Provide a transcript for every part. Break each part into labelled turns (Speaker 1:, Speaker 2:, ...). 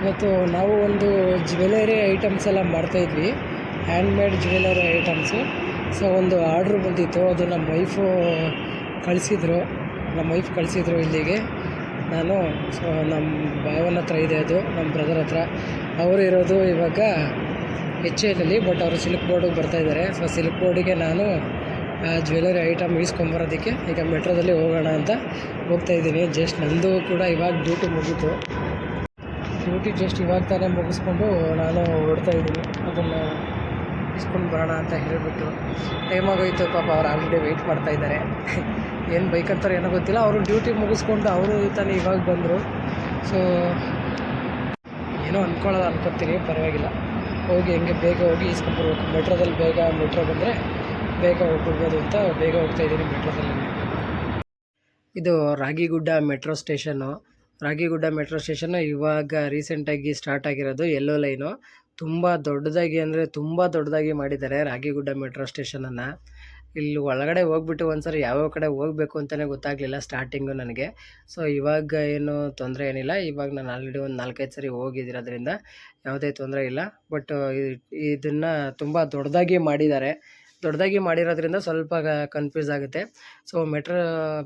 Speaker 1: ಇವತ್ತು ನಾವು ಒಂದು ಜ್ಯುವೆಲರಿ ಐಟಮ್ಸ್ ಎಲ್ಲ ಮಾಡ್ತಾಯಿದ್ವಿ, ಹ್ಯಾಂಡ್ಮೇಡ್ ಜ್ಯುವೆಲರಿ ಐಟಮ್ಸು. ಸೊ ಒಂದು ಆರ್ಡ್ರ್ ಬಂದಿತ್ತು, ಅದು ನಮ್ಮ ವೈಫು ಕಳಿಸಿದ್ರು ಇಲ್ಲಿಗೆ. ನಾನು ಸೊ ನಮ್ಮ ಭಾವನ ಹತ್ರ ಇದೆ, ಅದು ನಮ್ಮ ಬ್ರದರ್ ಹತ್ರ. ಅವರು ಇರೋದು ಇವಾಗ HALಲ್ಲಿ, ಬಟ್ ಅವರು ಸಿಲ್ಕ್ ಬೋರ್ಡಿಗೆ ಬರ್ತಾಯಿದ್ದಾರೆ. ಸೊ ಸಿಲ್ಕ್ ಬೋರ್ಡಿಗೆ ನಾನು ಜ್ಯುವೆಲರಿ ಐಟಮ್ ಈಸ್ಕೊಂಬರೋದಕ್ಕೆ ಈಗ ಮೆಟ್ರೋದಲ್ಲಿ ಹೋಗೋಣ ಅಂತ ಹೋಗ್ತಾಯಿದ್ದೀನಿ. ಜಸ್ಟ್ ನಂದು ಕೂಡ ಇವಾಗ ಡ್ಯೂಟಿ ಮುಗೀತು. ಜಸ್ಟ್ ಇವಾಗ ತಾನೇ ಮುಗಿಸ್ಕೊಂಡು ನಾನು ಹೊರಡ್ತಾಯಿದ್ದೀನಿ, ಅದನ್ನು ಇಸ್ಕೊಂಡು ಬರೋಣ ಅಂತ ಹೇಳಿಬಿಟ್ಟು. ಟೈಮ್ ಆಗೋಯ್ತು, ಪಾಪ ಅವ್ರು ಆಲ್ರೆಡಿ ವೆಯ್ಟ್ ಮಾಡ್ತಾಯಿದ್ದಾರೆ. ಏನು ಬೈಕ್ ಅಂತಾರೆ ಏನೋ ಗೊತ್ತಿಲ್ಲ. ಅವರು ಡ್ಯೂಟಿ ಮುಗಿಸ್ಕೊಂಡು ಅವರು ತಾನೇ ಇವಾಗ ಬಂದರು. ಸೊ ಏನೋ ಅನ್ಕೋತೀನಿ, ಪರವಾಗಿಲ್ಲ. ಹೋಗಿ ಹೆಂಗೆ ಬೇಗ ಹೋಗಿ ಇಸ್ಕೊಂಡ್ಬರ್ಬೇಕು. ಮೆಟ್ರೋದಲ್ಲಿ ಮೆಟ್ರೋ ಬಂದರೆ ಬೇಗ ಹೋಗ್ಬಿಡ್ಬೋದು ಅಂತ ಬೇಗ ಹೋಗ್ತಾಯಿದ್ದೀನಿ ಮೆಟ್ರೋದಲ್ಲಿ. ಇದು Ragigudda metro station. Ragigudda metro station ಇವಾಗ ರೀಸೆಂಟಾಗಿ ಸ್ಟಾರ್ಟ್ ಆಗಿರೋದು. ಯೆಲ್ಲೋ ಲೈನು ತುಂಬ ದೊಡ್ಡದಾಗಿ, ಅಂದರೆ ತುಂಬ ದೊಡ್ಡದಾಗಿ ಮಾಡಿದ್ದಾರೆ ರಾಗಿಗುಡ್ಡ ಮೆಟ್ರೋ ಸ್ಟೇಷನನ್ನು. ಇಲ್ಲಿ ಒಳಗಡೆ ಹೋಗ್ಬಿಟ್ಟು ಒಂದ್ಸರಿ ಯಾವ್ಯಾವ ಕಡೆ ಹೋಗಬೇಕು ಅಂತಲೇ ಗೊತ್ತಾಗಲಿಲ್ಲ ಸ್ಟಾರ್ಟಿಂಗು ನನಗೆ. ಸೊ ಇವಾಗ ಏನು ತೊಂದರೆ ಏನಿಲ್ಲ. ಇವಾಗ ನಾನು ಆಲ್ರೆಡಿ ಒಂದು 4-5 ಸರಿ ಹೋಗಿದ್ದೀರೋದ್ರಿಂದ ಯಾವುದೇ ತೊಂದರೆ ಇಲ್ಲ. ಬಟ್ ಇದನ್ನು ತುಂಬ ದೊಡ್ಡದಾಗಿ ಮಾಡಿರೋದ್ರಿಂದ ಸ್ವಲ್ಪ ಕನ್ಫ್ಯೂಸ್ ಆಗುತ್ತೆ. ಸೊ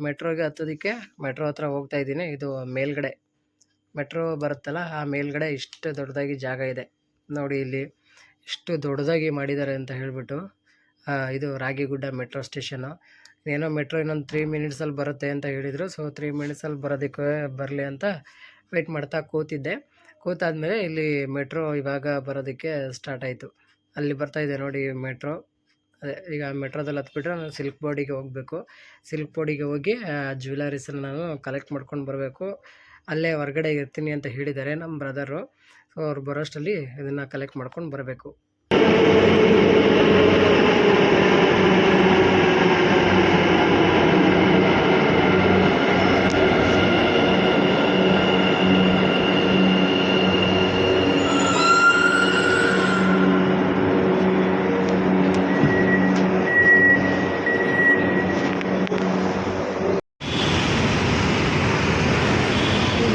Speaker 1: ಮೆಟ್ರೋಗೆ ಹತ್ತೋದಕ್ಕೆ ಮೆಟ್ರೋ ಹತ್ರ ಹೋಗ್ತಾ ಇದ್ದೀನಿ. ಇದು ಮೇಲ್ಗಡೆ ಮೆಟ್ರೋ ಬರುತ್ತಲ್ಲ, ಆ ಮೇಲ್ಗಡೆ ಇಷ್ಟು ದೊಡ್ಡದಾಗಿ ಜಾಗ ಇದೆ ನೋಡಿ. ಇಲ್ಲಿ ಎಷ್ಟು ದೊಡ್ಡದಾಗಿ ಮಾಡಿದ್ದಾರೆ ಅಂತ ಹೇಳಿಬಿಟ್ಟು. ಇದು ರಾಗಿಗುಡ್ಡ ಮೆಟ್ರೋ ಸ್ಟೇಷನ್ನು. ಏನೋ ಮೆಟ್ರೋ ಇನ್ನೊಂದು 3 ಮಿನಿಟ್ಸಲ್ಲಿ ಬರುತ್ತೆ ಅಂತ ಹೇಳಿದರು. ಸೊ 3 ಮಿನಿಟ್ಸಲ್ಲಿ ಬರಲಿ ಅಂತ ವೆಯ್ಟ್ ಮಾಡ್ತಾ ಕೂತಾದ್ಮೇಲೆ ಇಲ್ಲಿ ಮೆಟ್ರೋ ಇವಾಗ ಬರೋದಕ್ಕೆ ಸ್ಟಾರ್ಟ್ ಆಯಿತು. ಅಲ್ಲಿ ಬರ್ತಾಯಿದೆ ನೋಡಿ ಮೆಟ್ರೋ. ಅದೇ ಈಗ ಮೆಟ್ರೋದಲ್ಲಿ ಹತ್ಬಿಟ್ರೆ ನಾನು ಸಿಲ್ಕ್ ಬೋರ್ಡಿಗೆ ಹೋಗಬೇಕು. ಸಿಲ್ಕ್ ಬೋರ್ಡಿಗೆ ಹೋಗಿ ಜ್ಯುವೆಲರೀಸನ್ನು ನಾನು ಕಲೆಕ್ಟ್ ಮಾಡ್ಕೊಂಡು ಬರಬೇಕು. ಅಲ್ಲೇ ಹೊರಗಡೆ ಇರ್ತೀನಿ ಅಂತ ಹೇಳಿದ್ದಾರೆ ನಮ್ಮ ಬ್ರದರು. ಸೊ ಅವ್ರು ಬರೋಷ್ಟರಲ್ಲಿ ಇದನ್ನು ಕಲೆಕ್ಟ್ ಮಾಡ್ಕೊಂಡು ಬರಬೇಕು.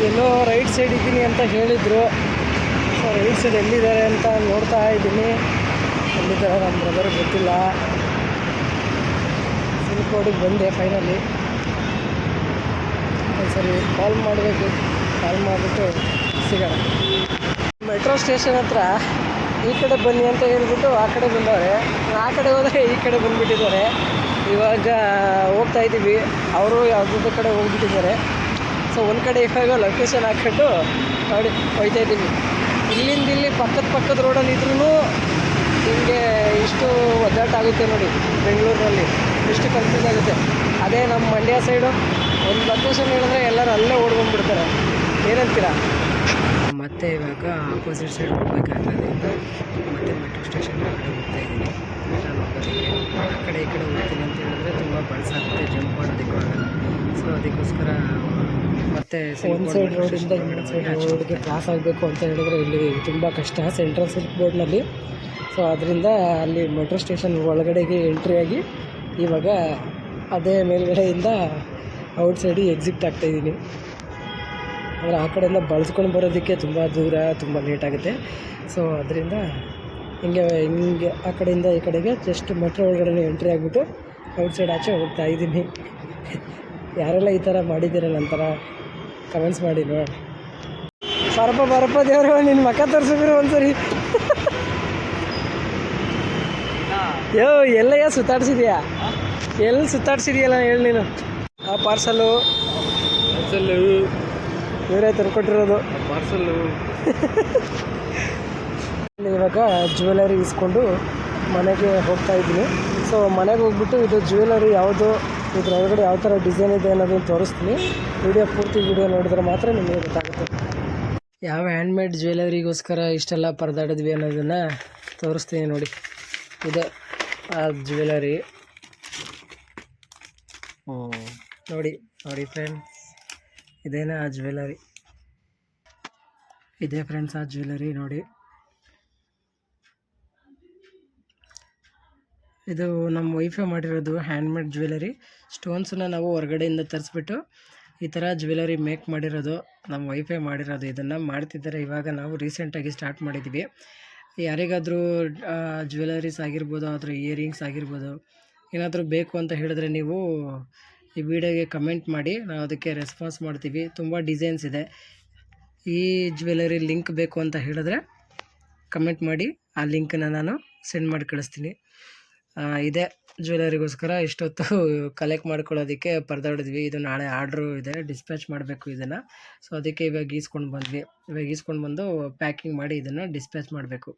Speaker 1: ಎಲ್ಲೋ ರೈಟ್ ಸೈಡ್ ಇದ್ದೀನಿ ಅಂತ ಹೇಳಿದರು. ಸೊ ರೈಟ್ ಸೈಡ್ ಎಲ್ಲಿದ್ದಾರೆ ಅಂತ ನೋಡ್ತಾ ಇದ್ದೀನಿ. ಎಲ್ಲಿದ್ದಾರೆ ನಮ್ಮ ಬ್ರದರ್ ಗೊತ್ತಿಲ್ಲ. ಸಿಲ್ಕ್ ಬೋರ್ಡಿಗೆ ಬಂದೆ ಫೈನಲಿ. ಒಂದ್ಸರಿ ಕಾಲ್ ಮಾಡಬೇಕು, ಕಾಲ್ ಮಾಡಿಬಿಟ್ಟು ಸಿಗೋಣ. ಮೆಟ್ರೋ ಸ್ಟೇಷನ್ ಹತ್ರ ಈ ಕಡೆ ಬನ್ನಿ ಅಂತ ಹೇಳ್ಬಿಟ್ಟು ಆ ಕಡೆ ಬಂದವ್ರೆ. ಆ ಕಡೆ ಹೋದರೆ ಈ ಕಡೆ ಬಂದುಬಿಟ್ಟಿದ್ದಾರೆ. ಇವಾಗ ಹೋಗ್ತಾ ಇದ್ದೀವಿ. ಅವರು ಯಾವುದಾದ್ರು ಕಡೆ ಹೋಗ್ಬಿಟ್ಟಿದ್ದಾರೆ. ಸೊ ಒಂದು ಕಡೆ ಇವಾಗ ಲೊಕೇಶನ್ ಹಾಕ್ಕೊಂಡು ನೋಡಿ ಹೋಗ್ತಾ ಇದ್ದೀವಿ. ಇಲ್ಲಿಂದ ಇಲ್ಲಿ ಪಕ್ಕದ ರೋಡಲ್ಲಿ ಇದ್ರೂ ಹಿಂಗೆ ಇಷ್ಟು ಒದ್ದಾಟ ಆಗುತ್ತೆ ನೋಡಿ. ಬೆಂಗಳೂರಿನಲ್ಲಿ ಇಷ್ಟು ಕನ್ಫ್ಯೂಸ್ ಆಗುತ್ತೆ. ಅದೇ ನಮ್ಮ ಮಂಡ್ಯ ಸೈಡು ಒಂದು ಲೊಕೇಶನ್ ಹೇಳಿದ್ರೆ ಎಲ್ಲರೂ ಅಲ್ಲೇ ಓಡ್ಕೊಂಡ್ಬಿಡ್ತಾರೆ. ಏನಂತೀರಾ? ಮತ್ತೆ ಇವಾಗ ಆಪೋಸಿಟ್ ಸೈಡ್ ಹೋಗ್ಬೇಕಾಗೋದ್ರಿಂದ ಮತ್ತೆ ಮೆಟ್ರೋ ಸ್ಟೇಷನ್ ಕಡೆ ಹೋಗ್ತಾ ಇದ್ದೀನಿ. ರಿಟರ್ನ್ ಹೋಗೋದಕ್ಕೆ ಆ ಕಡೆ ಈ ಕಡೆ ಹೋಗ್ತೀನಿ ಅಂತ ಹೇಳಿದ್ರೆ ತುಂಬ ಬಳ್ಸಾಗುತ್ತೆ, ಜಂಪ್ ಮಾಡೋದಕ್ಕೂ ಆಗಲ್ಲ. ಸೊ ಅದಕ್ಕೋಸ್ಕರ ಮತ್ತೆ ಒಂದು ಸೈಡ್ ರೋಡಿಂದ ಇನ್ನೊಂದು ಸೈಡ್ ರೋಡ್ಗೆ ಕ್ರಾಸ್ ಆಗಬೇಕು ಅಂತ ಹೇಳಿದ್ರೆ ಇಲ್ಲಿ ತುಂಬ ಕಷ್ಟ ಸೆಂಟ್ರಲ್ ಸಿಲ್ಕ್ ಬೋರ್ಡ್ನಲ್ಲಿ. ಸೊ ಅದರಿಂದ ಅಲ್ಲಿ ಮೆಟ್ರೋ ಸ್ಟೇಷನ್ ಒಳಗಡೆಗೆ ಎಂಟ್ರಿ ಆಗಿ ಇವಾಗ ಅದೇ ಮೇಲ್ಗಡೆಯಿಂದ ಔಟ್ ಸೈಡಿಗೆ ಎಕ್ಸಿಟ್ ಆಗ್ತಾಯಿದ್ದೀನಿ. ಅಂದರೆ ಆ ಕಡೆಯಿಂದ ಬಳಸ್ಕೊಂಡು ಬರೋದಕ್ಕೆ ತುಂಬ ದೂರ, ತುಂಬ ಲೇಟ್ ಆಗುತ್ತೆ. ಸೊ ಅದರಿಂದ ಹಿಂಗೆ ಆ ಕಡೆಯಿಂದ ಈ ಕಡೆಗೆ ಜಸ್ಟ್ ಮೆಟ್ರೋ ಒಳಗಡೆ ಎಂಟ್ರಿ ಆಗಿಬಿಟ್ಟು ಔಟ್ ಸೈಡ್ ಆಚೆ ಹೋಗ್ತಾ ಇದ್ದೀನಿ. ಯಾರೆಲ್ಲ ಈ ಥರ ಮಾಡಿದ್ದೀರ ನಂತರ ಕಮೆಂಟ್ಸ್ ಮಾಡಿ ನೋಡಿ. ಬರಪ್ಪ ದೇವರು, ನಿನ್ನ ಮಕ್ಕ ತೋರಿಸಿದ್ರು ಒಂದ್ಸರಿ. ಎಲ್ಲಯ್ಯ ಸುತ್ತಾಡ್ಸಿದ್ಯಾ? ಎಲ್ಲಿ ಸುತ್ತಾಡ್ಸಿದ್ಯಲ್ಲ ಹೇಳಿ ನೀನು. ಆ ಪಾರ್ಸಲ್ಲು ಇವರೇ ತಂದ್ಕೊಟ್ಟಿರೋದು ಪಾರ್ಸಲ್ಲು. ಇವಾಗ ಜ್ಯುವೆಲರಿ ಇಸ್ಕೊಂಡು ಮನೆಗೆ ಹೋಗ್ತಾ ಇದ್ದೀನಿ. ಸೊ ಮನೆಗೆ ಹೋಗ್ಬಿಟ್ಟು ಇದು ಜ್ಯುವೆಲರಿ ಯಾವುದು, ಇದ್ರೊಳಗಡೆ ಯಾವ ಥರ ಡಿಸೈನ್ ಇದೆ ಅನ್ನೋದನ್ನು ತೋರಿಸ್ತೀನಿ. ಪೂರ್ತಿ ವಿಡಿಯೋ ನೋಡಿದ್ರೆ ಮಾತ್ರ ನಿಮಗೆ ಗೊತ್ತಾಗುತ್ತೆ. ಯಾವ ಹ್ಯಾಂಡ್ಮೇಡ್ ಜ್ಯುವೆಲರಿಗೋಸ್ಕರ ಇಷ್ಟೆಲ್ಲ ಪರದಾಡಿದ್ವಿ ಅನ್ನೋದನ್ನು ತೋರಿಸ್ತೀನಿ ನೋಡಿ. ಇದೆ ಆ ಜ್ಯುವೆಲರಿ. ನೋಡಿ ಫ್ರೆಂಡ್ಸ್, ಇದೇನೇ ಆ ಜ್ಯುವೆಲರಿ. ಇದೆ ಫ್ರೆಂಡ್ಸ್ ಆ ಜ್ಯುವೆಲರಿ ನೋಡಿ. ಇದು ನಮ್ಮ ವೈಫೇ ಮಾಡಿರೋದು ಹ್ಯಾಂಡ್ಮೇಡ್ ಜ್ಯುವೆಲರಿ. ಸ್ಟೋನ್ಸನ್ನ ನಾವು ಹೊರಗಡೆಯಿಂದ ತರಿಸ್ಬಿಟ್ಟು ಈ ಥರ ಜ್ಯುವೆಲರಿ ಮೇಕ್ ಮಾಡಿರೋದು ನಮ್ಮ ವೈಫೇ ಮಾಡಿರೋದು. ಇದನ್ನು ಮಾಡ್ತಿದ್ದಾರೆ ಇವಾಗ, ನಾವು ರೀಸೆಂಟಾಗಿ ಸ್ಟಾರ್ಟ್ ಮಾಡಿದ್ದೀವಿ. ಯಾರಿಗಾದರೂ ಜ್ಯುವೆಲರೀಸ್ ಆಗಿರ್ಬೋದು, ಅದರ ಇಯರಿಂಗ್ಸ್ ಆಗಿರ್ಬೋದು, ಏನಾದರೂ ಬೇಕು ಅಂತ ಹೇಳಿದ್ರೆ ನೀವು ಈ ವಿಡಿಯೋಗೆ ಕಮೆಂಟ್ ಮಾಡಿ, ನಾವು ಅದಕ್ಕೆ ರೆಸ್ಪಾನ್ಸ್ ಮಾಡ್ತೀವಿ. ತುಂಬ ಡಿಸೈನ್ಸ್ ಇದೆ. ಈ ಜ್ಯುವೆಲರಿ ಲಿಂಕ್ ಬೇಕು ಅಂತ ಹೇಳಿದ್ರೆ ಕಮೆಂಟ್ ಮಾಡಿ, ಆ ಲಿಂಕನ್ನು ನಾನು ಸೆಂಡ್ ಮಾಡಿ ಕಳಿಸ್ತೀನಿ. ಇದೇ ಜ್ಯುವೆಲರಿಗೋಸ್ಕರ ಇಷ್ಟೊತ್ತು ಕಲೆಕ್ಟ್ ಮಾಡ್ಕೊಳ್ಳೋದಕ್ಕೆ ಪರದಾಡಿದ್ವಿ. ಇದು ನಾಳೆ ಆರ್ಡ್ರು ಇದೆ, ಡಿಸ್ಪ್ಯಾಚ್ ಮಾಡಬೇಕು ಇದನ್ನು. ಸೊ ಅದಕ್ಕೆ ಇವಾಗ ಈಸ್ಕೊಂಡು ಬಂದ್ವಿ. ಇವಾಗ ಈಸ್ಕೊಂಡು ಬಂದು ಪ್ಯಾಕಿಂಗ್ ಮಾಡಿ ಇದನ್ನು ಡಿಸ್ಪ್ಯಾಚ್ ಮಾಡಬೇಕು.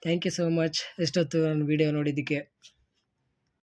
Speaker 1: ಥ್ಯಾಂಕ್ ಯು ಸೋ ಮಚ್ ಇಷ್ಟೊತ್ತು ನನ್ನ ವೀಡಿಯೋ ನೋಡಿದ್ದಕ್ಕೆ.